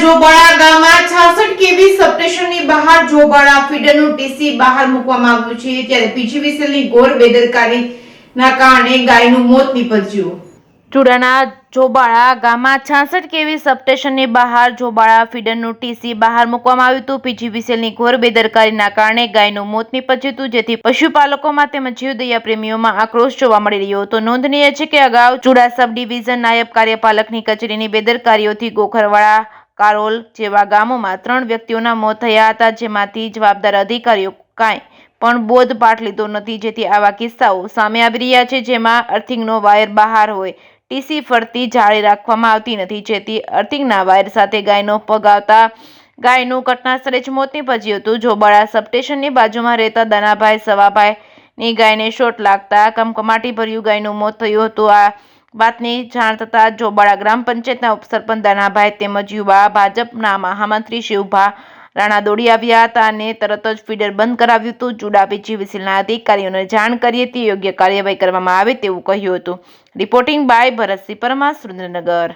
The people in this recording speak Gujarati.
જોબાળા ગામમાં 66 કેવી સબસ્ટેશનની બહાર જોબાળા ફીડરનું ટીસી બહાર મૂકવામાં આવ્યું છે, ત્યારે પીજીવીસીએલની ઘોર બેદરકારીના કારણે ગાયનું મોત નીપજ્યું। ચુડાના જોબાળા ગામમાં 66 કેવી સબસ્ટેશનની બહાર જોબાળા ફીડરનું ટીસી બહાર મૂકવામાં આવ્યું હતું। પીજીવીસીએલની ઘોર બેદરકારીના કારણે ગાયનું મોત નીપજ્યું હતું, જેથી પશુપાલકોમાં તેમજ જીવદયા પ્રેમીઓમાં આક્રોશ જોવા મળી રહ્યો હતો। નોંધનીય છે કે અગાઉ ચુડા સબ ડિવિઝન નાયબ કાર્યપાલકની કચેરીની બેદરકારીઓથી ગોખરવાડા, કારોલ જેવા ગામોમાં 3 વ્યક્તિઓના મોત થયા હતા, જેમાંથી જવાબદાર અધિકારીઓ કાંઈ પણ બોધપાઠ લીધો નથી, જેથી આવા કિસ્સાઓ સામે આવી રહ્યા છે, જેમાં અર્થિંગનો વાયર બહાર હોય, ટીસી ફરતી જાળી રાખવામાં આવતી નથી, જેથી અર્થિંગના વાયર સાથે ગાયનો પગ આવતા ગાયનું ઘટનાસ્થળે જ મોત નીપજ્યું હતું। જોબાળા સબસ્ટેશનની બાજુમાં રહેતા દાનાભાઈ સવાભાઈની ગાયને શોટ લાગતા કમકમાટીભર્યું ગાયનું મોત થયું હતું। આ વાતની જાણ થતાં જોબાળા ગ્રામ પંચાયતના ઉપસરપંચ દાનાભાઈ તેમજ યુવા ભાજપના મહામંત્રી શિવભા રાણા દોડી આવ્યા હતા અને તરત જ ફીડર બંધ કરાવ્યું હતું। ચુડા પીજીવીસીએલના અધિકારીઓને જાણ કરી હતી, યોગ્ય કાર્યવાહી કરવામાં આવે તેવું કહ્યું હતું। Reporting by Bharatsinh Parmar, Surendranagar.